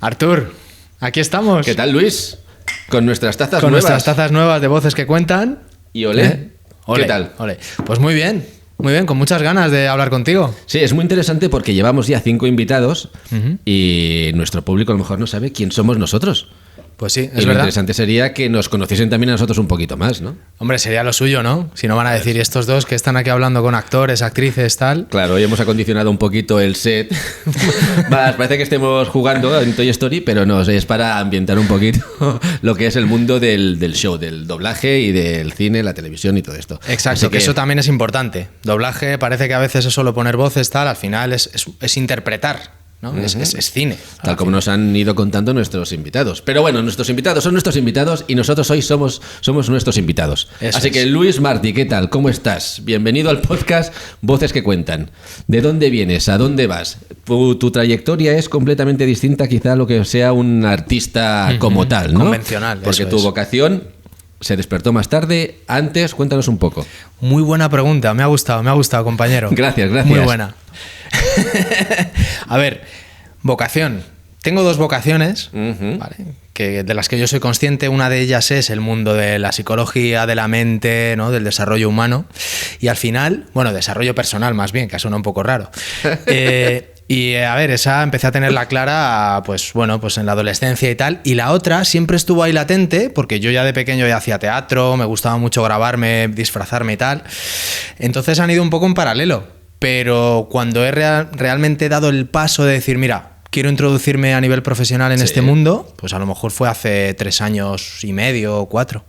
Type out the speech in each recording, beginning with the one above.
Artur, aquí estamos. ¿Qué tal, Luis? Con nuestras tazas Con nuevas. nuestras tazas nuevas de Voces que Cuentan. Y olé. Olé, ¿Qué tal? Olé. Pues muy bien, con muchas ganas de hablar contigo. Sí, es muy interesante porque llevamos ya 5 invitados y nuestro público a lo mejor no sabe quién somos nosotros. Pues sí, Y es lo verdad. interesante sería que nos conociesen también a nosotros un poquito más, ¿no? Hombre, sería lo suyo, ¿no? Si no van a decir, ¿y estos dos que están aquí hablando con actores, actrices, tal? Claro, hoy hemos acondicionado un poquito el set. Parece que estemos jugando en Toy Story, pero no, es para ambientar un poquito lo que es el mundo del show, del doblaje y del cine, la televisión y todo esto. Exacto, Así que eso también es importante. Doblaje parece que a veces es solo poner voces, tal, al final es interpretar, ¿no? Es cine. Tal como nos han ido contando nuestros invitados. Pero bueno, nuestros invitados son nuestros invitados y nosotros hoy somos nuestros invitados. Eso Así es. que Luis Martí, ¿qué tal? ¿Cómo estás? Bienvenido al podcast Voces que Cuentan. ¿De dónde vienes? ¿A dónde vas? Tu trayectoria es completamente distinta quizá a lo que sea un artista como tal, ¿no? Convencional, Porque eso tu es. vocación se despertó más tarde. Antes, cuéntanos un poco. Muy buena pregunta, me ha gustado, compañero. Gracias. Muy buena. A ver, vocación. Tengo 2 vocaciones, ¿vale? De las que yo soy consciente. Una de ellas es el mundo de la psicología, de la mente, ¿no? Del desarrollo humano. Y al final, bueno, desarrollo personal más bien, que suena un poco raro. Y a ver, esa empecé a tenerla clara, pues bueno, pues en la adolescencia y tal. Y la otra siempre estuvo ahí latente, porque yo ya de pequeño ya hacía teatro, me gustaba mucho grabarme, disfrazarme y tal. Entonces han ido un poco en paralelo. Pero cuando he realmente dado el paso de decir, mira, quiero introducirme a nivel profesional en este mundo, pues a lo mejor fue hace 3 años y medio o 4.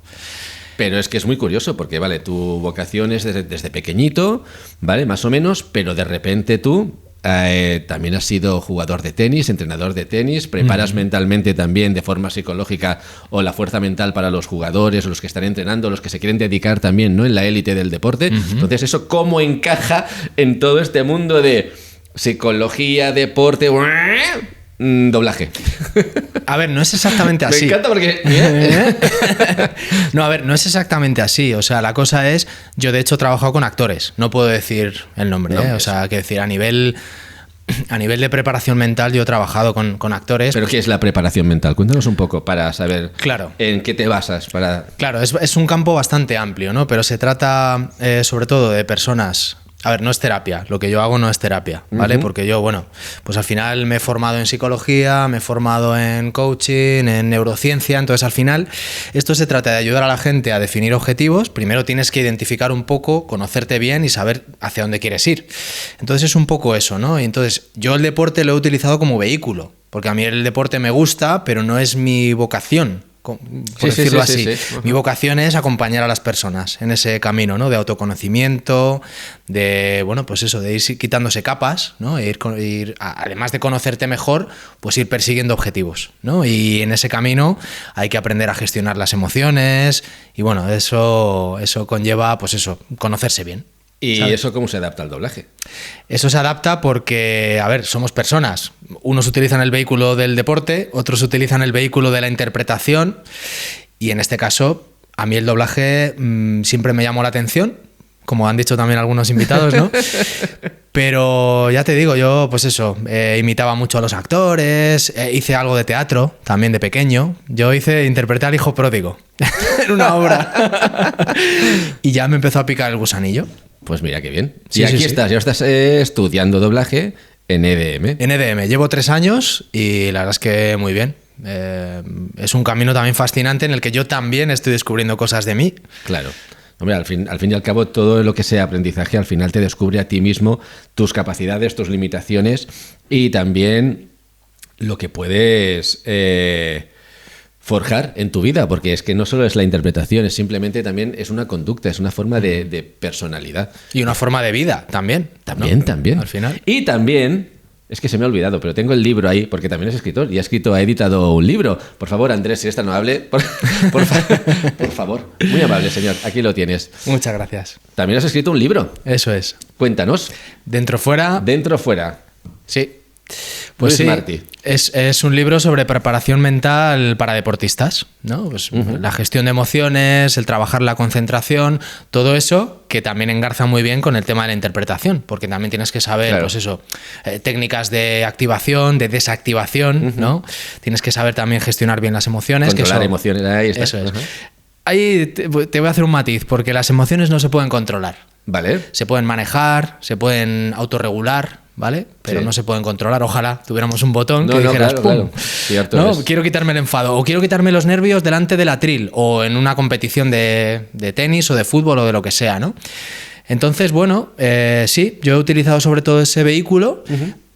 Pero es que es muy curioso porque, vale, tu vocación es desde pequeñito, ¿vale? Más o menos, pero de repente tú también has sido jugador de tenis, entrenador de tenis, preparas mentalmente también de forma psicológica o la fuerza mental para los jugadores, los que están entrenando, los que se quieren dedicar también, ¿no? En la élite del deporte. Entonces, ¿eso cómo encaja en todo este mundo de psicología, deporte, doblaje? A ver, no es exactamente así. Me encanta porque... No, a ver, no es exactamente así. O sea, la cosa es, yo de hecho he trabajado con actores, no puedo decir el nombre, ¿eh? O sea, que decir, a nivel de preparación mental yo he trabajado con actores. ¿Pero qué es la preparación mental? Cuéntanos un poco para saber Claro. en qué te basas. Claro, es un campo bastante amplio, ¿no? Pero se trata sobre todo de personas... A ver, no es terapia, lo que yo hago no es terapia, ¿vale? Porque yo, bueno, pues al final me he formado en psicología, me he formado en coaching, en neurociencia, entonces al final esto se trata de ayudar a la gente a definir objetivos. Primero tienes que identificar un poco, conocerte bien y saber hacia dónde quieres ir. Entonces es un poco eso, ¿no? Y entonces yo el deporte lo he utilizado como vehículo, porque a mí el deporte me gusta, pero no es mi vocación, por decirlo así. Sí. Mi vocación es acompañar a las personas en ese camino, ¿no? De autoconocimiento, de, bueno, pues eso, de ir quitándose capas, ¿no? Además de conocerte mejor, pues ir persiguiendo objetivos, ¿no? Y en ese camino hay que aprender a gestionar las emociones y, bueno, eso conlleva, pues eso, conocerse bien. ¿Y ¿sabes? eso cómo se adapta al doblaje? Eso se adapta porque, a ver, somos personas. Unos utilizan el vehículo del deporte, otros utilizan el vehículo de la interpretación y en este caso a mí el doblaje siempre me llamó la atención, como han dicho también algunos invitados, ¿no? Pero ya te digo, yo pues eso, imitaba mucho a los actores, hice algo de teatro también de pequeño. Yo interpreté al hijo pródigo en una obra y ya me empezó a picar el gusanillo. Pues mira, qué bien. Sí, y aquí sí. estás, ya estás estudiando doblaje en EDM. En EDM, llevo 3 años y la verdad es que muy bien. Es un camino también fascinante en el que yo también estoy descubriendo cosas de mí. Claro. Hombre, al fin y al cabo, todo lo que sea aprendizaje, al final te descubre a ti mismo tus capacidades, tus limitaciones y también lo que puedes forjar en tu vida, porque es que no solo es la interpretación, es simplemente también es una conducta, es una forma de personalidad. Y una forma de vida también. También, ¿no? también. Al final. Y también, es que se me ha olvidado, pero tengo el libro ahí, porque también es escritor y ha editado un libro. Por favor, Andrés, si eres tan amable, por favor. Muy amable, señor. Aquí lo tienes. Muchas gracias. También has escrito un libro. Eso es. Cuéntanos. Dentro, fuera. Dentro, fuera. Sí. Pues Luis sí. Martí. Es un libro sobre preparación mental para deportistas, ¿no? Pues la gestión de emociones, el trabajar la concentración, todo eso que también engarza muy bien con el tema de la interpretación, porque también tienes que saber, pues eso, técnicas de activación, de desactivación, ¿no? Tienes que saber también gestionar bien las emociones. Controlar emociones, ahí está. Eso es. Ahí te voy a hacer un matiz, porque las emociones no se pueden controlar. Vale. Se pueden manejar, se pueden autorregular, ¿vale? Pero no se pueden controlar. Ojalá tuviéramos un botón que dijeras, claro, ¡pum! Claro. Cierto ¿no? es. Quiero quitarme el enfado, o quiero quitarme los nervios delante del atril, o en una competición de tenis o de fútbol o de lo que sea, ¿no? Entonces, bueno, sí, yo he utilizado sobre todo ese vehículo,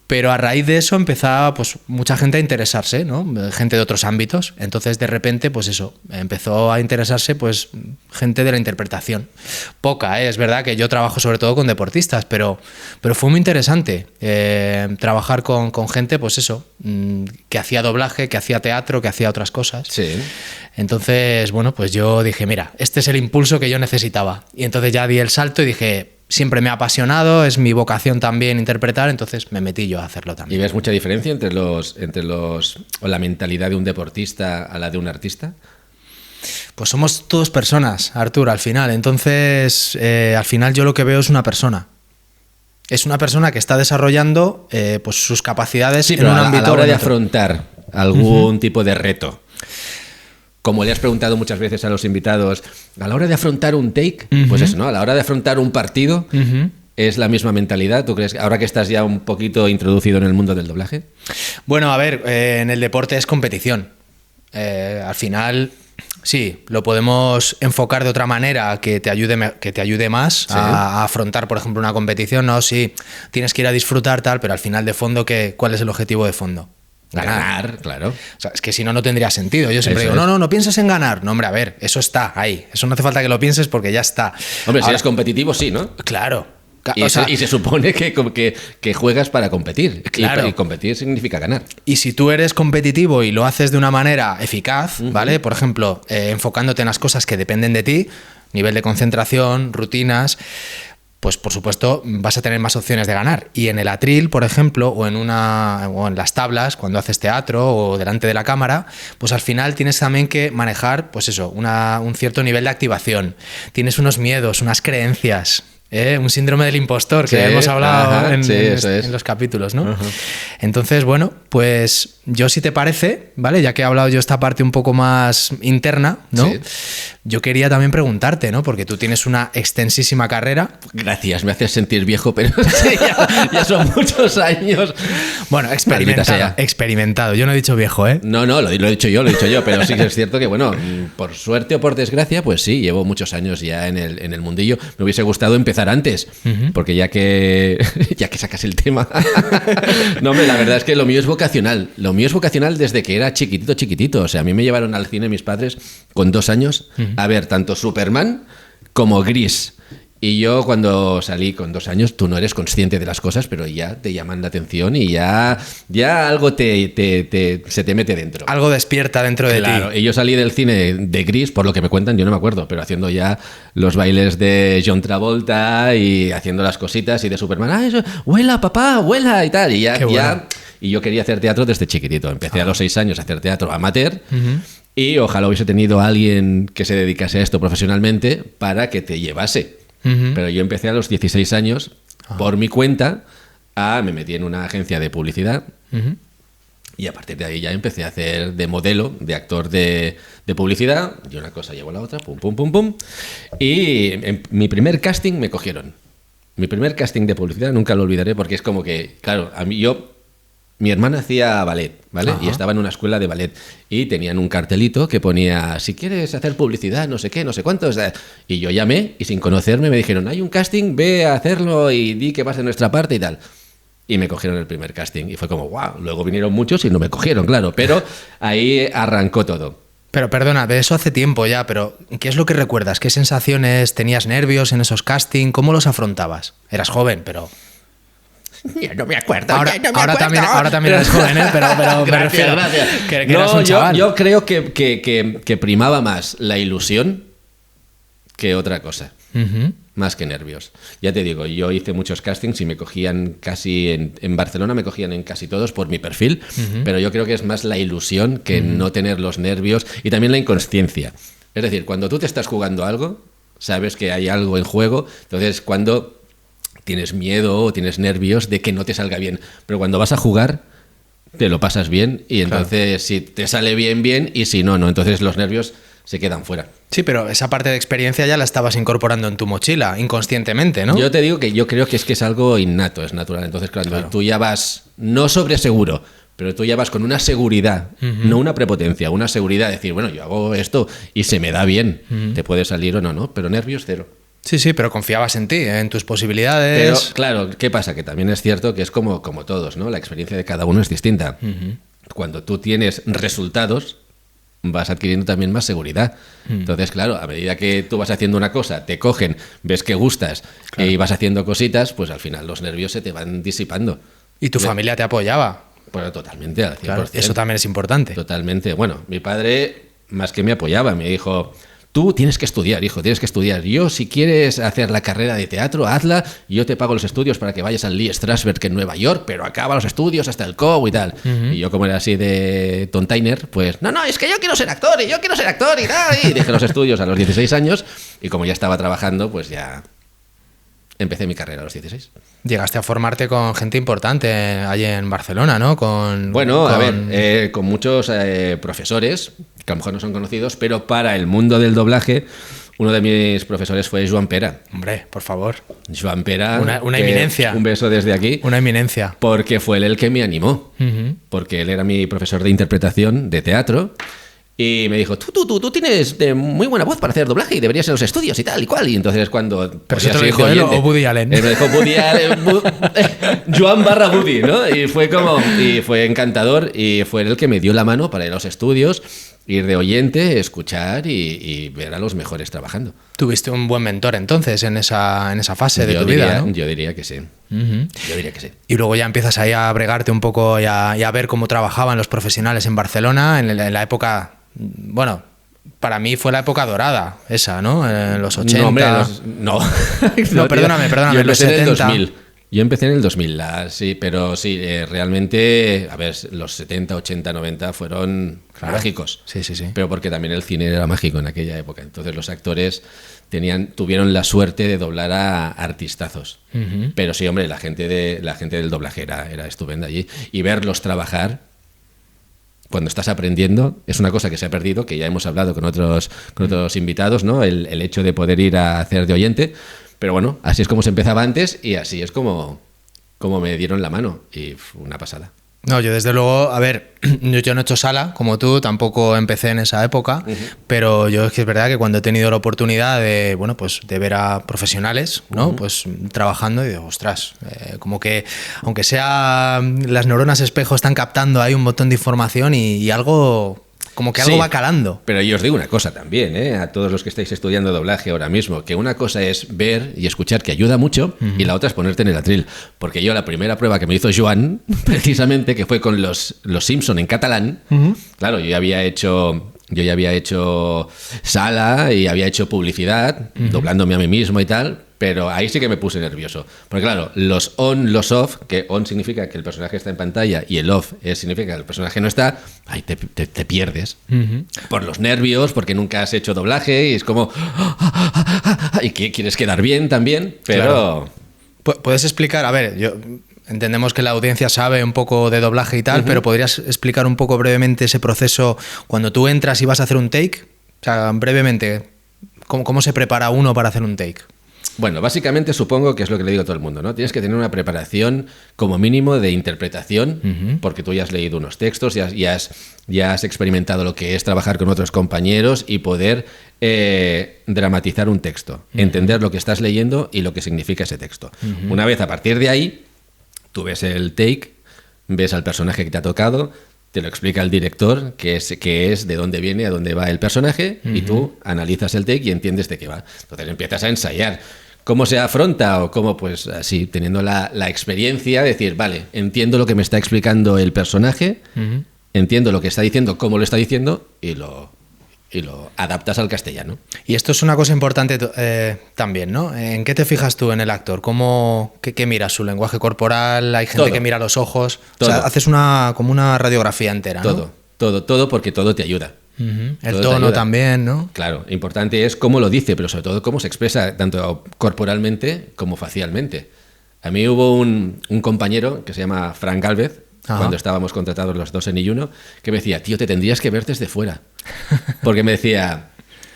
pero a raíz de eso empezaba pues mucha gente a interesarse, ¿no? Gente de otros ámbitos. Entonces, de repente, pues eso, empezó a interesarse pues gente de la interpretación. Poca, es verdad que yo trabajo sobre todo con deportistas, pero fue muy interesante trabajar con gente, pues eso, que hacía doblaje, que hacía teatro, que hacía otras cosas. Sí. Entonces, bueno, pues yo dije, mira, este es el impulso que yo necesitaba. Y entonces ya di el salto y dije, siempre me ha apasionado, es mi vocación también interpretar, entonces me metí yo a hacerlo también. ¿Y ves mucha diferencia entre o la mentalidad de un deportista a la de un artista? Pues somos todos personas, Artur, al final. Entonces, al final yo lo que veo es una persona. Es una persona que está desarrollando pues sus capacidades en un ámbito. A la hora de afrontar algún tipo de reto, como le has preguntado muchas veces a los invitados, a la hora de afrontar un take, pues eso, ¿no? A la hora de afrontar un partido, ¿es la misma mentalidad? ¿Tú crees, ahora que estás ya un poquito introducido en el mundo del doblaje? Bueno, a ver, en el deporte es competición. Al final, sí, lo podemos enfocar de otra manera que te ayude más a afrontar, por ejemplo, una competición. No, sí, tienes que ir a disfrutar tal, pero al final de fondo, ¿cuál es el objetivo de fondo? Ganar, claro. O sea, es que si no, no tendría sentido. Yo siempre digo, no pienses en ganar. No, hombre, a ver, eso está ahí. Eso no hace falta que lo pienses porque ya está. Hombre, si eres competitivo, sí, ¿no? Claro. Y se supone que juegas para competir. Claro. Y competir significa ganar. Y si tú eres competitivo y lo haces de una manera eficaz, ¿vale? Por ejemplo, enfocándote en las cosas que dependen de ti, nivel de concentración, rutinas, pues por supuesto vas a tener más opciones de ganar. Y en el atril, por ejemplo, o en las tablas, cuando haces teatro o delante de la cámara, pues al final tienes también que manejar, pues eso, un cierto nivel de activación. Tienes unos miedos, unas creencias. Un síndrome del impostor que hemos hablado en los capítulos, ¿no? Entonces, bueno, pues yo, si te parece, ¿vale? Ya que he hablado yo esta parte un poco más interna, ¿no? Sí. Yo quería también preguntarte, ¿no? Porque tú tienes una extensísima carrera. Gracias, me haces sentir viejo, pero sí, ya son muchos años. Bueno, experimentado. Yo no he dicho viejo, ¿eh? No, lo he dicho yo, pero sí que es cierto que, bueno, por suerte o por desgracia, pues sí, llevo muchos años ya en el mundillo. Me hubiese gustado empezar antes, porque ya que sacas el tema. No, hombre, la verdad es que lo mío es vocacional. Lo mío es vocacional desde que era chiquitito. O sea, a mí me llevaron al cine mis padres con 2 años a ver tanto Superman como Gris. Y yo, cuando salí con 2 años, tú no eres consciente de las cosas, pero ya te llaman la atención y ya algo se te mete dentro. Algo despierta dentro de ti. Claro, y yo salí del cine de Gris, por lo que me cuentan, yo no me acuerdo, pero haciendo ya los bailes de John Travolta y haciendo las cositas y de Superman. Eso, vuela, papá, vuela y tal. Y yo quería hacer teatro desde chiquitito. Empecé a los 6 años a hacer teatro amateur. Y ojalá hubiese tenido a alguien que se dedicase a esto profesionalmente para que te llevase. Pero yo empecé a los 16 años por mi cuenta. Me metí en una agencia de publicidad y a partir de ahí ya empecé a hacer de modelo, de actor de publicidad, y una cosa llevó a la otra, pum. Y en mi primer casting me cogieron. Mi primer casting de publicidad nunca lo olvidaré, porque es como que, claro, mi hermana hacía ballet, ¿vale? Y estaba en una escuela de ballet y tenían un cartelito que ponía, si quieres hacer publicidad, no sé qué, no sé cuánto. Y yo llamé y sin conocerme me dijeron, hay un casting, ve a hacerlo y di que vas de nuestra parte y tal. Y me cogieron el primer casting y fue como, wow. Luego vinieron muchos y no me cogieron, claro, pero ahí arrancó todo. Pero perdona, de eso hace tiempo ya, pero ¿qué es lo que recuerdas? ¿Qué sensaciones? ¿Tenías nervios en esos castings? ¿Cómo los afrontabas? Eras joven, pero... Ya no me acuerdo. Ahora también eres joven, ¿eh? Pero me refiero que eras un chaval. Yo creo que primaba más la ilusión que otra cosa. Más que nervios. Ya te digo, yo hice muchos castings y me cogían casi en Barcelona, me cogían en casi todos por mi perfil, pero yo creo que es más la ilusión que no tener los nervios y también la inconsciencia. Es decir, cuando tú te estás jugando algo, sabes que hay algo en juego, entonces cuando tienes miedo o tienes nervios de que no te salga bien, pero cuando vas a jugar te lo pasas bien y entonces si te sale bien, bien, y si no, no, entonces los nervios se quedan fuera. Sí, pero esa parte de experiencia ya la estabas incorporando en tu mochila, inconscientemente, ¿no? Yo te digo que yo creo que es algo innato, es natural. Entonces, cuando tú ya vas, no sobre seguro, pero tú ya vas con una seguridad, no una prepotencia, una seguridad de decir, bueno, yo hago esto y se me da bien, te puede salir o no, ¿no? Pero nervios cero. Sí, pero confiabas en ti, en tus posibilidades. Pero, claro, ¿qué pasa? Que también es cierto que es como todos, ¿no? La experiencia de cada uno es distinta. Cuando tú tienes resultados, vas adquiriendo también más seguridad. Entonces, claro, a medida que tú vas haciendo una cosa, te cogen, ves que gustas y vas haciendo cositas, pues al final los nervios se te van disipando. ¿Y tu familia te apoyaba? Bueno, totalmente, al 100%. Claro, eso también es importante. Totalmente. Bueno, mi padre más que me apoyaba, me dijo: tú tienes que estudiar, hijo, tienes que estudiar. Yo, si quieres hacer la carrera de teatro, hazla. Yo te pago los estudios para que vayas al Lee Strasberg en Nueva York, pero acaba los estudios hasta el COU y tal. Y yo, como era así de tontainer, pues, no, es que yo quiero ser actor y tal. Y dejé los estudios a los 16 años y como ya estaba trabajando, pues ya empecé mi carrera a los 16. Llegaste a formarte con gente importante allí en Barcelona, ¿no? A ver, con muchos profesores, que a lo mejor no son conocidos, pero para el mundo del doblaje, uno de mis profesores fue Joan Pera. Hombre, por favor. Joan Pera. Una eminencia. Un beso desde aquí. Una eminencia. Porque fue él el que me animó. Porque él era mi profesor de interpretación de teatro. Y me dijo, tú tienes muy buena voz para hacer doblaje y deberías ir a los estudios y tal y cual. Y entonces cuando... ¿Pero eso te lo dijo él o Woody Allen? Él me dijo Woody Allen, Joan / Woody, ¿no? Y fue encantador y fue él el que me dio la mano para ir a los estudios, ir de oyente, escuchar y ver a los mejores trabajando. Tuviste un buen mentor entonces en esa fase de tu vida, ¿no? Yo diría que sí. Yo diría que sí. Y luego ya empiezas ahí a bregarte un poco y a ver cómo trabajaban los profesionales en Barcelona en la época... Bueno, para mí fue la época dorada esa, ¿no? En los 80. No, hombre, no. No, perdóname, yo los empecé 70. en el 2000. Yo empecé en el 2000, sí, pero sí, realmente, a ver, los 70, 80, 90 fueron mágicos. Sí. Pero porque también el cine era mágico en aquella época. Entonces los actores tuvieron la suerte de doblar a artistazos. Pero sí, hombre, la gente del doblaje era estupenda allí. Y verlos trabajar cuando estás aprendiendo es una cosa que se ha perdido, que ya hemos hablado con otros invitados, ¿no? El hecho de poder ir a hacer de oyente. Pero bueno, así es como se empezaba antes y así es como me dieron la mano. Y fue una pasada. No, yo desde luego, a ver, yo no he hecho sala como tú, tampoco empecé en esa época, pero yo es que es verdad que cuando he tenido la oportunidad de, bueno, pues de ver a profesionales, ¿no? Pues trabajando y digo, ostras, como que aunque sea las neuronas espejo están captando ahí un montón de información y algo... Como que algo va calando. Pero yo os digo una cosa también, a todos los que estáis estudiando doblaje ahora mismo, que una cosa es ver y escuchar, que ayuda mucho, y la otra es ponerte en el atril. Porque yo la primera prueba que me hizo Joan, precisamente, que fue con los Simpson en catalán, claro, yo ya había hecho sala y había hecho publicidad, doblándome a mí mismo y tal, pero ahí sí que me puse nervioso. Porque claro, los on, los off, que on significa que el personaje está en pantalla y el off significa que el personaje no está, ahí te pierdes. Por los nervios, porque nunca has hecho doblaje y es como... y que quieres quedar bien también, pero... Claro. ¿Puedes explicar? A ver, entendemos que la audiencia sabe un poco de doblaje y tal, pero ¿podrías explicar un poco brevemente ese proceso cuando tú entras y vas a hacer un take? O sea, brevemente, ¿cómo se prepara uno para hacer un take? Bueno, básicamente supongo que es lo que le digo a todo el mundo, ¿no? Tienes que tener una preparación como mínimo de interpretación, porque tú ya has leído unos textos, ya has experimentado lo que es trabajar con otros compañeros y poder dramatizar un texto, entender lo que estás leyendo y lo que significa ese texto. Una vez a partir de ahí, tú ves el take, ves al personaje que te ha tocado, te lo explica el director, qué es, de dónde viene, a dónde va el personaje, y tú analizas el take y entiendes de qué va. Entonces empiezas a ensayar. ¿Cómo se afronta? O cómo, pues así, teniendo la experiencia, decir, vale, entiendo lo que me está explicando el personaje, entiendo lo que está diciendo, cómo lo está diciendo, y lo y lo adaptas al castellano. Y esto es una cosa importante también, ¿no? ¿En qué te fijas tú en el actor? ¿Qué miras? ¿Su lenguaje corporal? ¿Hay gente que mira los ojos? Todo. O sea, haces como una radiografía entera, ¿no? Todo, porque todo te ayuda. El tono también, ¿no? Claro, importante es cómo lo dice, pero sobre todo cómo se expresa, tanto corporalmente como facialmente. A mí hubo un compañero que se llama Frank Gálvez, cuando estábamos contratados los dos en I1, que me decía, tío, te tendrías que ver desde fuera. Porque me decía,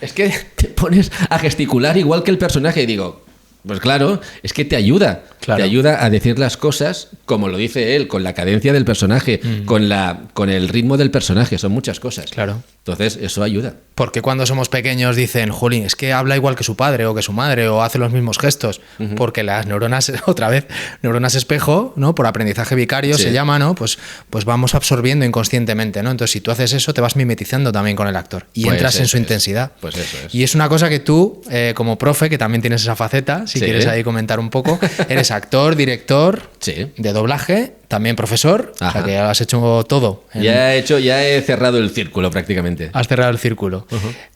es que te pones a gesticular igual que el personaje. Y digo, pues claro, es que te ayuda. Claro. Te ayuda a decir las cosas como lo dice él, con la cadencia del personaje, con el ritmo del personaje. Son muchas cosas. Claro. Entonces, eso ayuda. Porque cuando somos pequeños dicen, jolín, es que habla igual que su padre o que su madre o hace los mismos gestos. Porque las neuronas, otra vez, neuronas espejo, ¿no? Por aprendizaje vicario se llama, ¿no? Pues vamos absorbiendo inconscientemente, ¿no? Entonces, si tú haces eso, te vas mimetizando también con el actor y pues entras en su intensidad. Pues eso es. Y es una cosa que tú, como profe, que también tienes esa faceta, si quieres ahí comentar un poco, eres actor, director de doblaje, también profesor, o sea que has hecho todo. Ya he cerrado el círculo prácticamente. Has cerrado el círculo.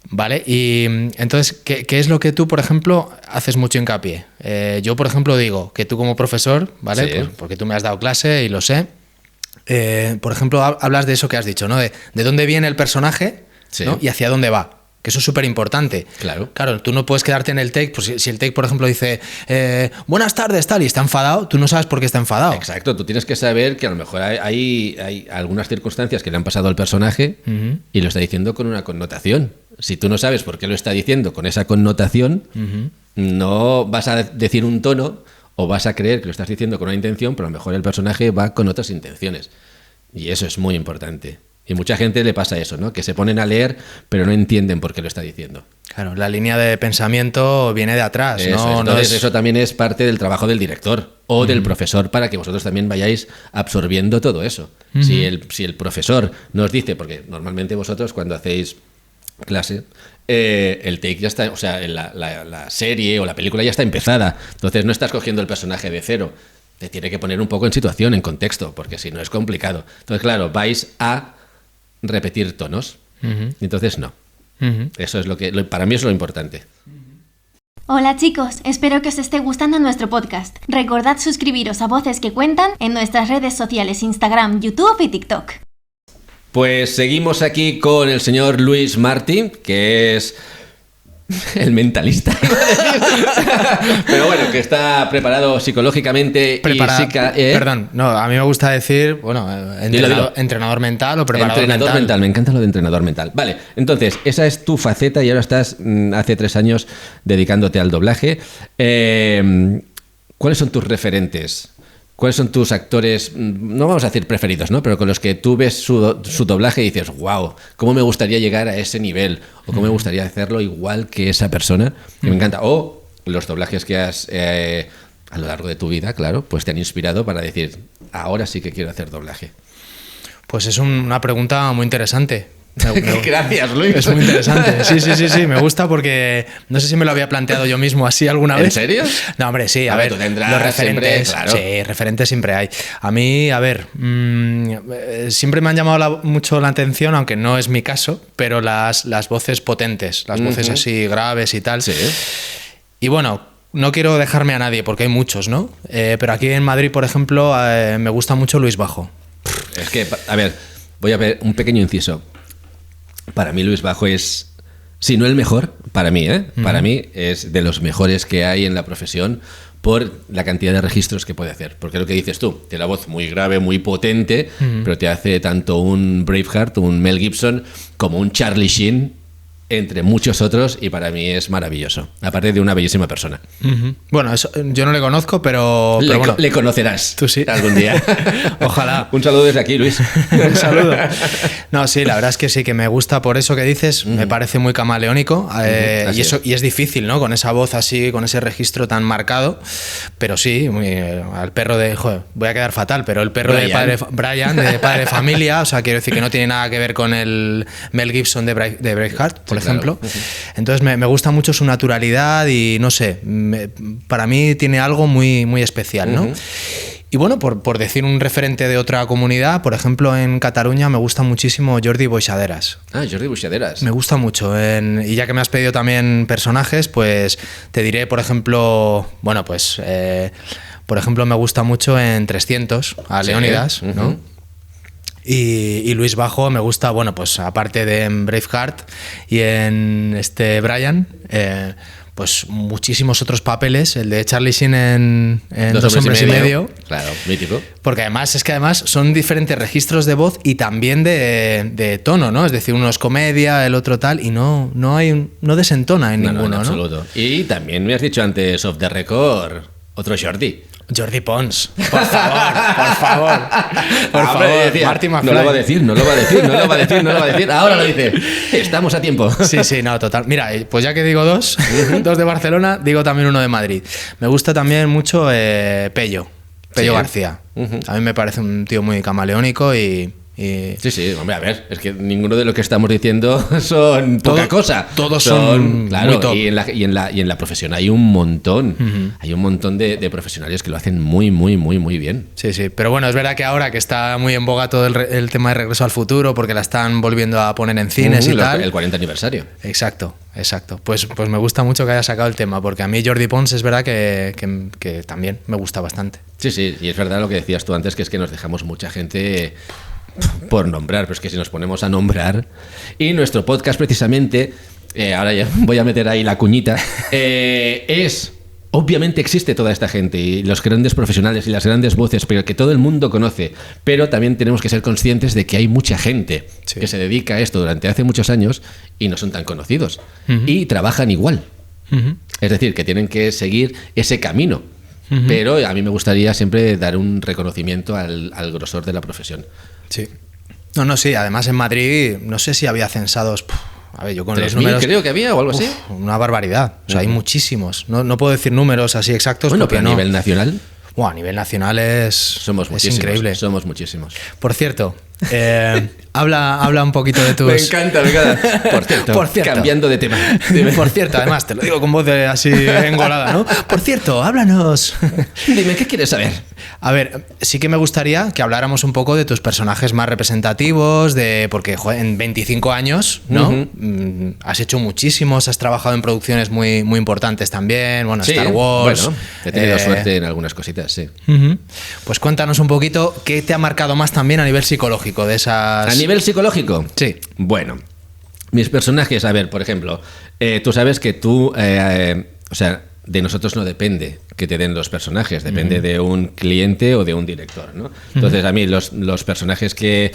Vale, y entonces, ¿qué es lo que tú, por ejemplo, haces mucho hincapié? Yo, por ejemplo, digo que tú como profesor, ¿vale? Pues porque tú me has dado clase y lo sé. Por ejemplo, hablas de eso que has dicho, ¿no? De dónde viene el personaje, ¿no? Y hacia dónde va. Que eso es súper importante. Claro, tú no puedes quedarte en el take, pues si el take, por ejemplo, dice buenas tardes, tal, y está enfadado, tú no sabes por qué está enfadado. Exacto, tú tienes que saber que a lo mejor hay algunas circunstancias que le han pasado al personaje y lo está diciendo con una connotación. Si tú no sabes por qué lo está diciendo con esa connotación, no vas a decir un tono o vas a creer que lo estás diciendo con una intención, pero a lo mejor el personaje va con otras intenciones. Y eso es muy importante. Y mucha gente le pasa eso, ¿no? Que se ponen a leer, pero no entienden por qué lo está diciendo. Claro, la línea de pensamiento viene de atrás. Entonces, eso también es parte del trabajo del director o del profesor para que vosotros también vayáis absorbiendo todo eso. Si el profesor nos dice, porque normalmente vosotros cuando hacéis clase, el take ya está, o sea, la serie o la película ya está empezada. Entonces no estás cogiendo el personaje de cero. Te tiene que poner un poco en situación, en contexto, porque si no es complicado. Entonces, claro, vais a repetir tonos. Entonces no. Eso es para mí es lo importante. Hola chicos, espero que os esté gustando nuestro podcast. Recordad suscribiros a Voces que Cuentan en nuestras redes sociales Instagram, YouTube y TikTok. Pues seguimos aquí con el señor Luis Martí, que es el mentalista, pero bueno, que está preparado psicológicamente. Perdón, no, a mí me gusta decir, bueno, entrenador mental o preparador mental. Me encanta lo de entrenador mental. Vale, entonces, esa es tu faceta y ahora estás hace 3 años dedicándote al doblaje. ¿Cuáles son tus referentes? ¿Cuáles son tus actores, no vamos a decir preferidos, ¿no? Pero con los que tú ves su doblaje y dices, wow, ¿cómo me gustaría llegar a ese nivel? O ¿cómo me gustaría hacerlo igual que esa persona? Que me encanta. O los doblajes que has, a lo largo de tu vida, claro, pues te han inspirado para decir, ahora sí que quiero hacer doblaje. Pues es una pregunta muy interesante. Gracias, Luis. Es muy interesante. Sí, me gusta porque no sé si me lo había planteado yo mismo así alguna vez. ¿En serio? No, hombre, sí. A ver, tú tendrás los referentes, siempre, claro. Sí, referentes siempre hay. A mí, a ver, siempre me han llamado mucho la atención, aunque no es mi caso, pero las voces potentes, las voces así graves y tal. Sí. Y bueno, no quiero dejarme a nadie porque hay muchos, ¿no? Pero aquí en Madrid, por ejemplo, me gusta mucho Luis Bajo. Es que, a ver, voy a ver un pequeño inciso. Para mí Luis Bajo es, si no el mejor, para mí, para mí es de los mejores que hay en la profesión por la cantidad de registros que puede hacer. Porque lo que dices tú, tiene la voz muy grave, muy potente, pero te hace tanto un Braveheart, un Mel Gibson, como un Charlie Sheen, entre muchos otros, y para mí es maravilloso. Aparte de una bellísima persona. Bueno, eso, yo no le conozco, pero bueno, le conocerás. Tú sí. Algún día. Ojalá. Un saludo desde aquí, Luis. Un saludo. No, sí, la verdad es que sí, que me gusta por eso que dices. Me parece muy camaleónico. Y es difícil, ¿no? Con esa voz así, con ese registro tan marcado. Pero sí, al perro de... Joder, voy a quedar fatal, pero el perro Brian, de Padre de Familia, o sea, quiero decir que no tiene nada que ver con el Mel Gibson de Braveheart, por ejemplo. Claro. Entonces me gusta mucho su naturalidad y no sé, para mí tiene algo muy, muy especial, ¿no? Y bueno, por decir un referente de otra comunidad, por ejemplo, en Cataluña me gusta muchísimo Jordi Boixaderas. Ah, Jordi Boixaderas. Me gusta mucho. Y ya que me has pedido también personajes, pues te diré, por ejemplo, bueno, pues, por ejemplo, me gusta mucho en 300, a Leónidas, ¿no? Y Luis Bajo me gusta, bueno, pues aparte de en Braveheart y en Brian, pues muchísimos otros papeles, el de Charlie Sheen en Dos hombres y medio. Claro, mítico. Porque además son diferentes registros de voz y también de tono, ¿no? Es decir, uno es comedia, el otro tal, y no desentona en ninguno, en absoluto. Y también me has dicho antes, off the record, otro Jordi Pons, por favor, Marty McFly. No lo va a decir, ahora lo dice. Estamos a tiempo. Sí, no, total. Mira, pues ya que digo dos de Barcelona, digo también uno de Madrid. Me gusta también mucho Pello García. A mí me parece un tío muy camaleónico y... Sí, hombre, a ver, es que ninguno de lo que estamos diciendo son poca cosa. Todos son claro, muy top. Y en la profesión hay un montón. Hay un montón de profesionales que lo hacen muy, muy, muy, muy bien. Sí, pero bueno, es verdad que ahora que está muy en boga todo el tema de Regreso al Futuro, porque la están volviendo a poner en cines y tal. El 40 aniversario. Exacto. Pues me gusta mucho que haya sacado el tema, porque a mí Jordi Pons es verdad que también me gusta bastante. Sí, y es verdad lo que decías tú antes, que es que nos dejamos mucha gente por nombrar, pero es que si nos ponemos a nombrar, y nuestro podcast precisamente, ahora ya voy a meter ahí la cuñita, obviamente existe toda esta gente y los grandes profesionales y las grandes voces, pero que todo el mundo conoce, pero también tenemos que ser conscientes de que hay mucha gente que se dedica a esto durante hace muchos años y no son tan conocidos y trabajan igual, es decir, que tienen que seguir ese camino. Pero a mí me gustaría siempre dar un reconocimiento al grosor de la profesión. Sí. Sí, además en Madrid no sé si había censados, a ver, yo con los números creo que había o algo así. Una barbaridad, o sea, hay muchísimos. No puedo decir números así exactos, bueno, porque pero a nivel nacional. A nivel nacional es increíble. Somos muchísimos. Por cierto, habla un poquito de tus... Me encanta. Por cierto, cambiando de tema. Por cierto, además, te lo digo con voz así engolada, ¿no? Por cierto, háblanos. Dime, ¿qué quieres saber? A ver, sí que me gustaría que habláramos un poco de tus personajes más representativos, porque joder, en 25 años, ¿no? Has hecho muchísimos, has trabajado en producciones muy, muy importantes también, bueno, sí, Star Wars. Bueno, he tenido suerte en algunas cositas, sí. Pues cuéntanos un poquito qué te ha marcado más también a nivel psicológico de esas... ¿A nivel psicológico? Sí. Bueno, mis personajes, a ver, por ejemplo, tú sabes que tú, o sea, de nosotros no depende que te den los personajes, depende de un cliente o de un director, ¿no? Entonces, a mí los personajes que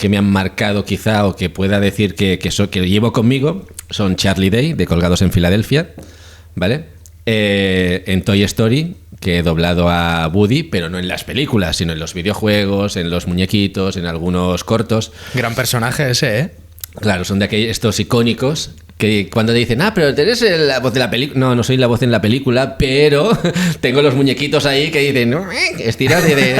me han marcado quizá, o que pueda decir que llevo conmigo, son Charlie Day, de Colgados en Filadelfia, ¿vale? En Toy Story, que he doblado a Woody, pero no en las películas, sino en los videojuegos, en los muñequitos, en algunos cortos. Gran personaje ese, ¿eh? Claro, son de estos icónicos que cuando te dicen, pero eres la voz de la película. No soy la voz en la película, pero tengo los muñequitos ahí que dicen, estiras de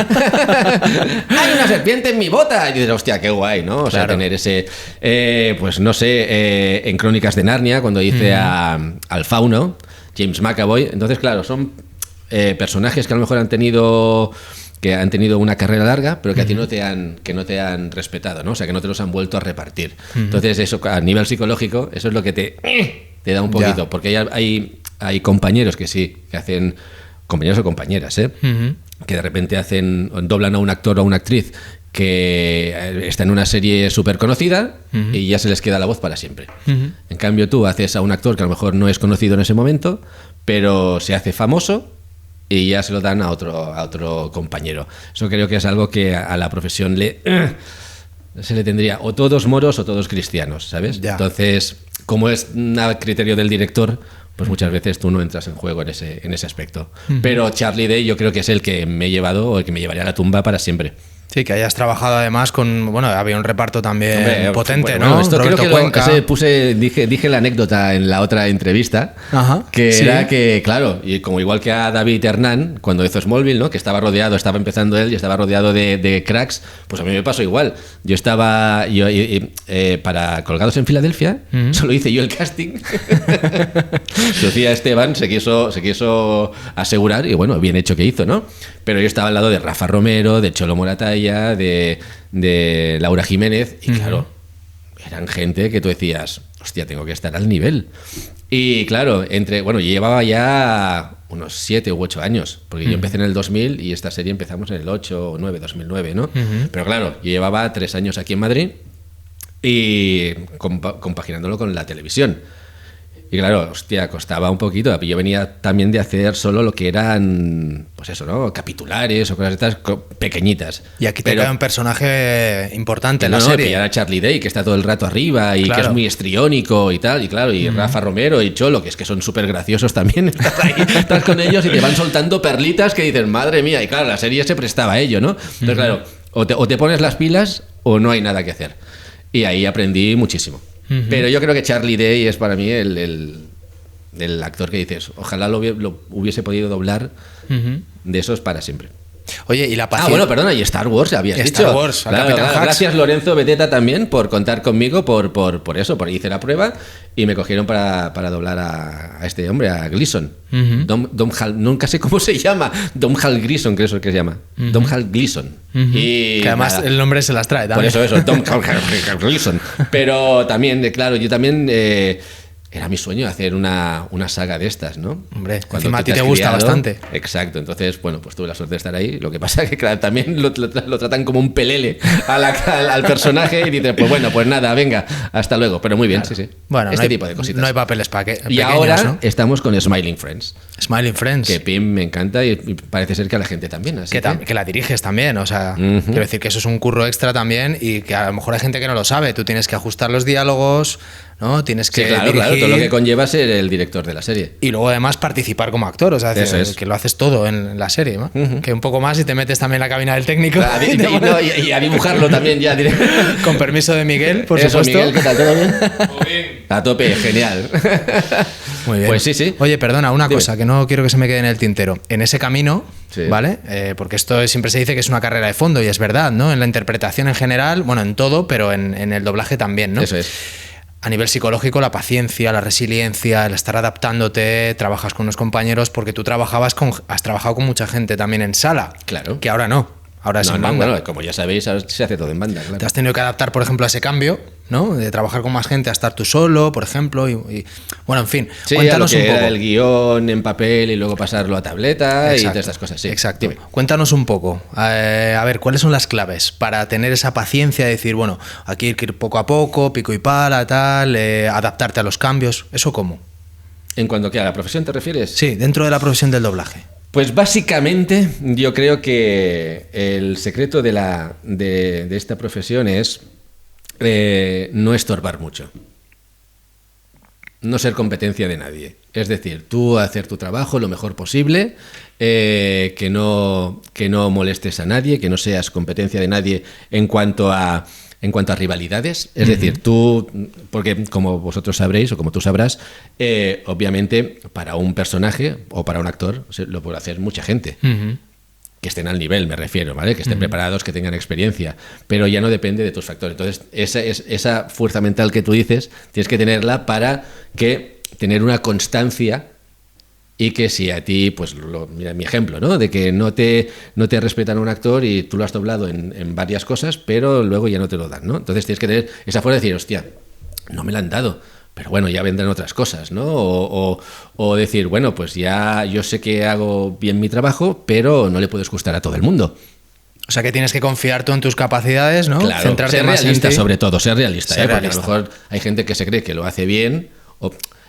¡hay una serpiente en mi bota! Y dices, hostia, qué guay, ¿no? O sea, tener ese... pues no sé, en Crónicas de Narnia, cuando hice al fauno, James McAvoy. Entonces, claro, son personajes que a lo mejor han tenido una carrera larga, pero que a ti no te han respetado, ¿no? O sea, que no te los han vuelto a repartir. Entonces, eso a nivel psicológico, eso es lo que te da un poquito, porque hay compañeros que sí, que hacen, compañeros o compañeras, que de repente doblan a un actor o a una actriz que está en una serie súper conocida y ya se les queda la voz para siempre. En cambio, tú haces a un actor que a lo mejor no es conocido en ese momento, pero se hace famoso y ya se lo dan a otro compañero. Eso creo que es algo que a la profesión se le tendría o todos moros o todos cristianos, ¿sabes? Ya. Entonces, como es a criterio del director, pues muchas veces tú no entras en juego en ese aspecto. Pero Charlie Day yo creo que es el que me he llevado o el que me llevaría a la tumba para siempre. Sí, que hayas trabajado además con... Bueno, había un reparto también potente, bueno, ¿no? Esto Roberto creo que Cuenca. dije la anécdota en la otra entrevista, Ajá, que sí. era que, claro, y como igual que a David Hernán, cuando hizo Smallville, ¿no? Que estaba empezando él y estaba rodeado de cracks, pues a mí me pasó igual. Yo estaba, para Colgados en Filadelfia, solo hice yo el casting. Sofía Esteban se quiso asegurar, y bueno, bien hecho que hizo, ¿no? Pero yo estaba al lado de Rafa Romero, de Cholo Moratalla, de Laura Jiménez, y claro, eran gente que tú decías, hostia, tengo que estar al nivel. Y claro, yo llevaba ya unos 7 u 8 años, porque yo empecé en el 2000 y esta serie empezamos en el 8 o 9, 2009, ¿no? Pero claro, yo llevaba 3 años aquí en Madrid y compaginándolo con la televisión. Y claro, hostia, costaba un poquito. Yo venía también de hacer solo lo que eran, pues eso, ¿no? Capitulares o cosas estas pequeñitas. Y aquí te queda un personaje importante en la serie. Que era Charlie Day, que está todo el rato arriba y que es muy histriónico y tal. Y claro, y Rafa Romero y Cholo, que es que son súper graciosos también. Estás ahí, estás con ellos y te van soltando perlitas que dices, madre mía. Y claro, la serie se prestaba a ello, ¿no? Entonces, claro, o te pones las pilas o no hay nada que hacer. Y ahí aprendí muchísimo. Pero yo creo que Charlie Day es para mí el actor que dices, ojalá lo hubiese podido doblar de esos para siempre. Oye, y la paciencia... bueno, perdona, y Star Wars habías dicho. Star Wars, claro, gracias Lorenzo Beteta también por contar conmigo por eso, hice la prueba y me cogieron para doblar a este hombre, a Gleason. Domhnall, nunca sé cómo se llama. Domhnall Gleason, creo que es el que se llama. Domhnall Gleason. Y que además el nombre se las trae también. Por eso, Domhnall Gleason. Pero también, claro, yo también... era mi sueño hacer una saga de estas, ¿no? Hombre, encima a ti te gusta bastante. Exacto, entonces, bueno, pues tuve la suerte de estar ahí. Lo que pasa es que claro, también lo tratan como un pelele al personaje y dicen, pues bueno, pues nada, venga, hasta luego. Pero muy bien, claro. Sí. Bueno, tipo de cositas. No hay papeles y ahora, ¿no? Estamos con Smiling Friends. Smiling Friends. Que Pim me encanta y parece ser que a la gente también. Así que la diriges también, o sea, quiero decir que eso es un curro extra también y que a lo mejor hay gente que no lo sabe. Tú tienes que ajustar los diálogos, ¿no? Tienes que dirigir, todo lo que conlleva ser el director de la serie. Y luego además participar como actor, o sea, que lo haces todo en la serie, ¿no? Que un poco más y te metes también en la cabina del técnico. Y a dibujarlo también ya. Con permiso de Miguel, por supuesto. Miguel, ¿qué tal? ¿Todo bien? Muy bien. A tope, genial. Muy bien. Pues sí. Oye, perdona, una cosa que no quiero que se me quede en el tintero. En ese camino, ¿vale? Porque esto siempre se dice que es una carrera de fondo y es verdad, ¿no? En la interpretación en general, bueno, en todo, pero en el doblaje también, ¿no? Eso es. A nivel psicológico, la paciencia, la resiliencia, el estar adaptándote, trabajas con unos compañeros, porque tú has trabajado con mucha gente también en sala. Claro. Que ahora no. Ahora es en banda. Bueno, como ya sabéis, ahora se hace todo en banda. Claro. Te has tenido que adaptar, por ejemplo, a ese cambio, ¿no? De trabajar con más gente a estar tú solo, por ejemplo. Y bueno, en fin, cuéntanos un poco. El guión en papel y luego pasarlo a tableta. Exacto. Y todas estas cosas. Sí. Exacto. Dime. Cuéntanos un poco. A ver, ¿cuáles son las claves para tener esa paciencia de decir, bueno, aquí hay que ir poco a poco, pico y pala, tal, adaptarte a los cambios? ¿Eso cómo? ¿En cuanto a la profesión te refieres? Sí, dentro de la profesión del doblaje. Pues básicamente yo creo que el secreto de esta profesión es no estorbar mucho. No ser competencia de nadie. Es decir, tú hacer tu trabajo lo mejor posible, que no molestes a nadie, que no seas competencia de nadie en cuanto a rivalidades, es decir, tú, porque como vosotros sabréis o como tú sabrás, obviamente para un personaje o para un actor lo puede hacer mucha gente. Que estén al nivel, me refiero, ¿vale? Que estén preparados, que tengan experiencia, pero ya no depende de tus factores. Entonces, esa fuerza mental que tú dices, tienes que tenerla para tener una constancia. Y que si a ti, pues mira mi ejemplo, ¿no? De que no te respetan a un actor y tú lo has doblado en varias cosas, pero luego ya no te lo dan, ¿no? Entonces tienes que tener esa fuerza de decir, hostia, no me la han dado, pero bueno, ya vendrán otras cosas, ¿no? O decir, bueno, pues ya yo sé que hago bien mi trabajo, pero no le puedes gustar a todo el mundo. O sea que tienes que confiar tú en tus capacidades, ¿no? Claro, centrarte ser más realista en ti. sobre todo, ser realista, ser porque realista. a lo mejor hay gente que se cree que lo hace bien,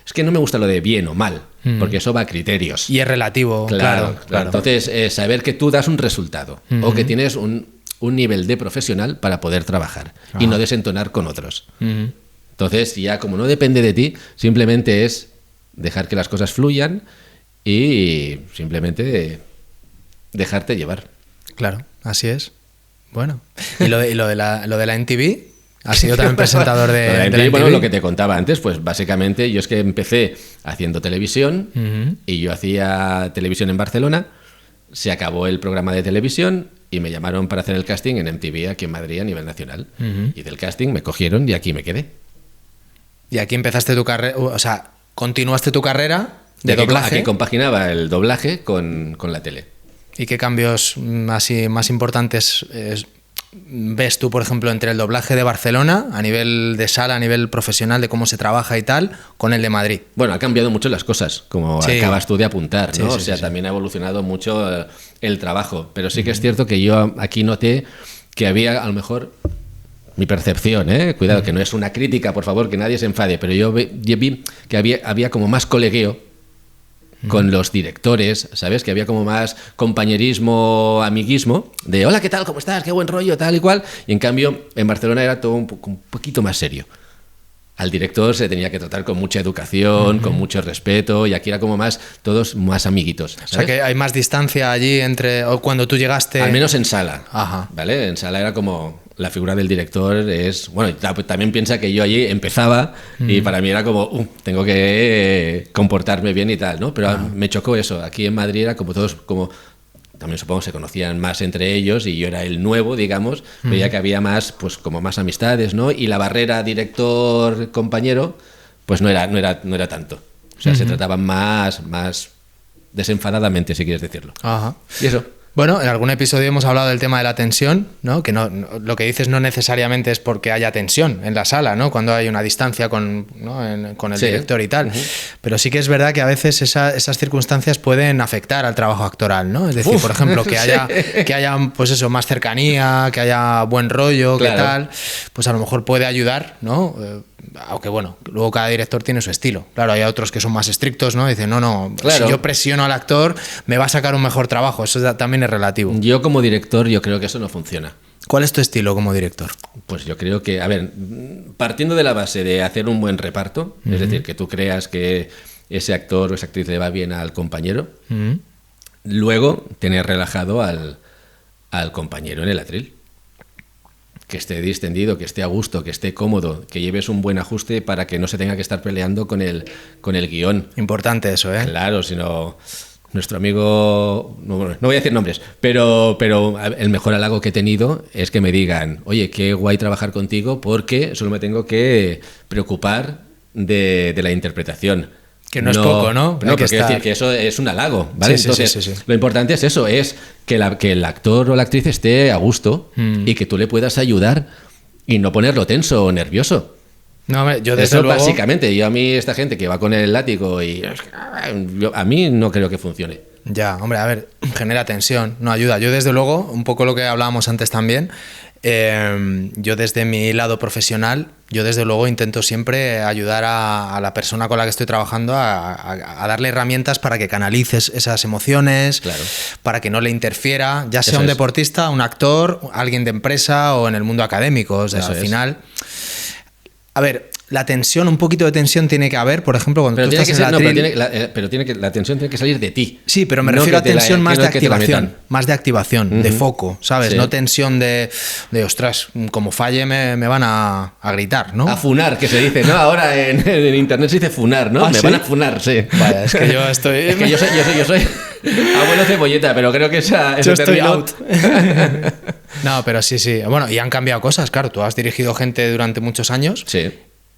es que no me gusta lo de bien o mal, porque eso va a criterios. Y es relativo, claro. Entonces, saber que tú das un resultado o que tienes un nivel de profesional para poder trabajar y no desentonar con otros. Entonces, ya como no depende de ti, simplemente es dejar que las cosas fluyan y simplemente dejarte llevar. Claro, así es. Bueno, y lo de la NTV, ¿has sido también presentador de la NTV? Bueno, lo que te contaba antes, pues básicamente yo es que empecé haciendo televisión y yo hacía televisión en Barcelona, se acabó el programa de televisión y me llamaron para hacer el casting en MTV aquí en Madrid a nivel nacional. Y del casting me cogieron y aquí me quedé. Y aquí empezaste tu carrera, o sea, continuaste tu carrera de doblaje. Aquí compaginaba el doblaje con la tele. ¿Y qué cambios así más importantes ves tú, por ejemplo, entre el doblaje de Barcelona, a nivel de sala, a nivel profesional, de cómo se trabaja y tal, con el de Madrid? Bueno, ha cambiado mucho las cosas, como acabas tú de apuntar, ¿no? Sí, o sea, también ha evolucionado mucho el trabajo. Pero sí que es cierto que yo aquí noté que había, a lo mejor, mi percepción, cuidado, que no es una crítica, por favor, que nadie se enfade, pero yo vi que había como más colegueo con los directores, ¿sabes? Que había como más compañerismo, amiguismo, de hola, ¿qué tal? ¿Cómo estás? Qué buen rollo, tal y cual. Y en cambio, en Barcelona era todo un poquito más serio. Al director se tenía que tratar con mucha educación, con mucho respeto, y aquí era como todos más amiguitos, ¿sabes? O sea, que hay más distancia allí o cuando tú llegaste... Al menos en sala, Ajá. ¿vale? En sala era como... La figura del director es... Bueno, también piensa que yo allí empezaba y para mí era como, tengo que comportarme bien y tal, ¿no? Pero me chocó eso. Aquí en Madrid era como todos, como... También supongo se conocían más entre ellos y yo era el nuevo, digamos. Veía que había más, pues como más amistades, ¿no? Y la barrera director-compañero, pues no era tanto. O sea, se trataban más desenfadadamente, si quieres decirlo. Ajá. Y eso... Bueno, en algún episodio hemos hablado del tema de la tensión, ¿no? Que lo que dices no necesariamente es porque haya tensión en la sala, ¿no? Cuando hay una distancia con el director y tal. Pero sí que es verdad que a veces esas circunstancias pueden afectar al trabajo actoral, ¿no? Es decir, por ejemplo, que haya pues eso, más cercanía, que haya buen rollo, claro, que tal, pues a lo mejor puede ayudar, ¿no? Aunque bueno, luego cada director tiene su estilo. Claro, hay otros que son más estrictos, ¿no? Dicen, no, claro, si yo presiono al actor, me va a sacar un mejor trabajo. Eso también es relativo. Yo como director, yo creo que eso no funciona. ¿Cuál es tu estilo como director? Pues yo creo que, a ver, partiendo de la base de hacer un buen reparto, es decir, que tú creas que ese actor o esa actriz le va bien al compañero, luego tener relajado al compañero en el atril. Que esté distendido, que esté a gusto, que esté cómodo, que lleves un buen ajuste para que no se tenga que estar peleando con el guión. Importante eso, ¿eh? Claro, sino nuestro amigo, no voy a decir nombres, pero el mejor halago que he tenido es que me digan, oye, qué guay trabajar contigo porque solo me tengo que preocupar de la interpretación. Que no es poco, ¿no? No, pero quiero decir que eso es un halago, ¿vale? Sí, Entonces, sí. lo importante es eso, es que el actor o la actriz esté a gusto y que tú le puedas ayudar y no ponerlo tenso o nervioso. No, yo desde eso luego... básicamente, a mí esta gente que va con el látigo a mí no creo que funcione. Ya, hombre, a ver, genera tensión, no ayuda. Yo desde luego, un poco lo que hablábamos antes también, yo desde mi lado profesional, yo desde luego intento siempre ayudar a la persona con la que estoy trabajando a darle herramientas para que canalices esas emociones, claro, para que no le interfiera, ya sea un deportista, un actor, alguien de empresa o en el mundo académico. O sea, al final... A ver, la tensión, un poquito de tensión tiene que haber, por ejemplo, cuando tú estás en la atril... la tensión tiene que salir de ti. Sí, pero me refiero a tensión más de activación, de foco, ¿sabes? Sí. No tensión de ostras, como falle me van a gritar, ¿no? A funar, que se dice, ¿no? Ahora en internet se dice funar, ¿no? Me van a funar, sí. Vaya, es que yo estoy... Es que yo soy abuelo cebolleta, pero creo que yo estoy out. No, pero sí. Bueno, y han cambiado cosas, claro. Tú has dirigido gente durante muchos años. Sí.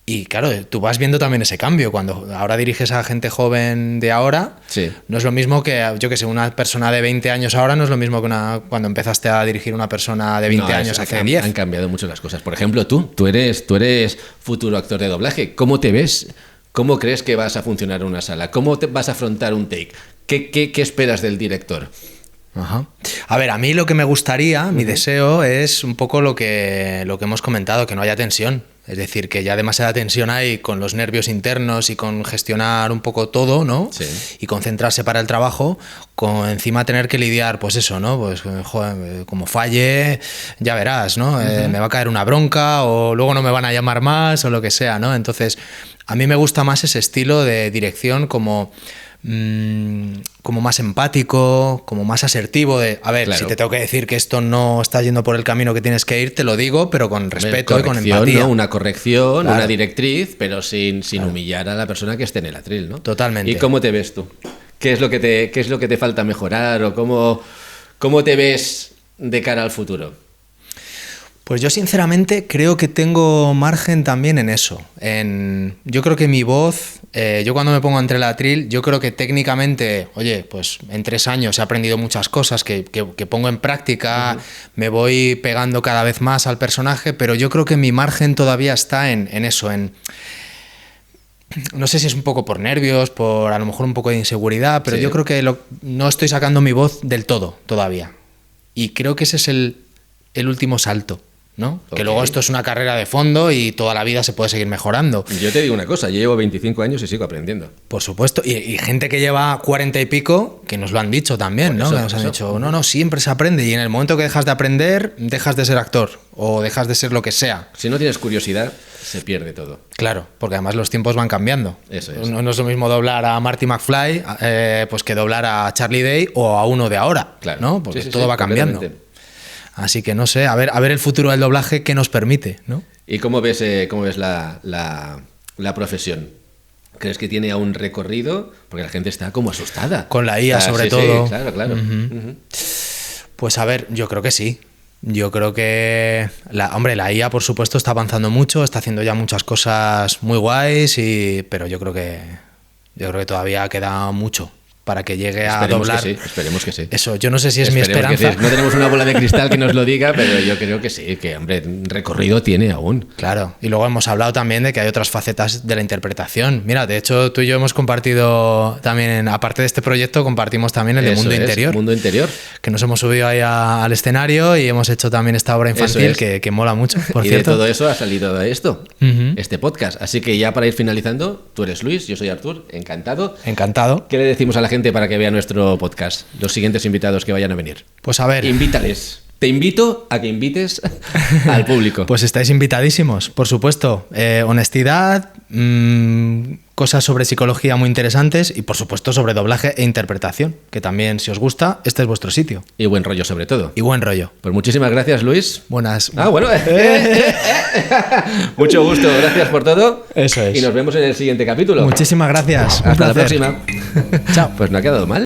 Y claro, tú vas viendo también ese cambio. Cuando ahora diriges a gente joven de ahora, sí, no es lo mismo que, yo que sé, una persona de 20 años ahora no es lo mismo que cuando empezaste a dirigir una persona de 20 años hace 10. Han cambiado mucho las cosas. Por ejemplo, tú eres futuro actor de doblaje. ¿Cómo te ves? ¿Cómo crees que vas a funcionar una sala? ¿Cómo vas a afrontar un take? ¿Qué esperas del director? Ajá. A ver, a mí lo que me gustaría, mi deseo es un poco lo que hemos comentado, que no haya tensión. Es decir, que ya demasiada tensión hay con los nervios internos y con gestionar un poco todo, ¿no? Sí. Y concentrarse para el trabajo, con encima tener que lidiar, pues eso, ¿no? Pues joder, como falle, ya verás, ¿no? Me va a caer una bronca o luego no me van a llamar más o lo que sea, ¿no? Entonces, a mí me gusta más ese estilo de dirección como como más empático, como más asertivo de, a ver, Claro. si te tengo que decir que esto no está yendo por el camino que tienes que ir, te lo digo, pero con respeto y con Corrección, empatía. ¿no? Una corrección, Claro. una directriz, pero sin humillar a la persona que esté en el atril, ¿no? Totalmente. ¿Y cómo te ves tú? ¿Qué es lo que te falta mejorar o cómo te ves de cara al futuro? Pues yo sinceramente creo que tengo margen también en eso. Yo creo que mi voz, yo cuando me pongo entre el atril, yo creo que técnicamente, oye, pues en 3 años he aprendido muchas cosas que pongo en práctica, me voy pegando cada vez más al personaje, pero yo creo que mi margen todavía está en eso, no sé si es un poco por nervios, por a lo mejor un poco de inseguridad, pero Sí. yo creo que no estoy sacando mi voz del todo todavía. Y creo que ese es el último salto, ¿no? Ok. Que luego esto es una carrera de fondo y toda la vida se puede seguir mejorando. Yo te digo una cosa, yo llevo 25 años y sigo aprendiendo. Por supuesto. Y gente que lleva 40 y pico, que nos lo han dicho también, Por ¿no? eso, Que nos por han eso. dicho, no, siempre se aprende. Y en el momento que dejas de aprender, dejas de ser actor o dejas de ser lo que sea. Si no tienes curiosidad, se pierde todo. Claro, porque además los tiempos van cambiando. Eso es. No es lo mismo doblar a Marty McFly pues que doblar a Charlie Day o a uno de ahora, Claro. ¿no? Porque Sí, sí, todo sí, va cambiando. completamente. Así que no sé, a ver el futuro del doblaje que nos permite, ¿no? ¿Y cómo ves la profesión? ¿Crees que tiene aún recorrido? Porque la gente está como asustada. Con la IA sobre sí, todo. Sí, claro. Ujú. Pues a ver, yo creo que sí. Yo creo que la IA por supuesto está avanzando mucho, está haciendo ya muchas cosas muy guays, pero yo creo que todavía queda mucho para que llegue a doblar. Esperemos que sí. Eso, yo no sé si es mi Esperemos que esperanza. sí. No tenemos una bola de cristal que nos lo diga, pero yo creo que sí, que hombre, recorrido tiene aún. Claro, y luego hemos hablado también de que hay otras facetas de la interpretación. Mira, de hecho, tú y yo hemos compartido también, aparte de este proyecto, compartimos también el de Eso Mundo es, Interior. Mundo Interior. Que nos hemos subido ahí al escenario y hemos hecho también esta obra infantil Eso es. que mola mucho, por Y cierto. de todo eso ha salido esto, Ujú. este podcast. Así que ya para ir finalizando, tú eres Luis, yo soy Artur, encantado. Encantado. ¿Qué le decimos a la gente para que vea nuestro podcast? Los siguientes invitados que vayan a venir. Pues a ver, Invítales. Te invito a que invites al público. pues estáis invitadísimos, por supuesto. Honestidad, cosas sobre psicología muy interesantes y por supuesto sobre doblaje e interpretación, que también si os gusta, este es vuestro sitio. Y buen rollo sobre todo. Y buen rollo. Pues muchísimas gracias, Luis. Buenas. Ah, bueno. Mucho gusto, gracias por todo. Eso es. Y nos vemos en el siguiente capítulo. Muchísimas gracias. Un Hasta la placer. próxima. Chao. Pues no ha quedado mal.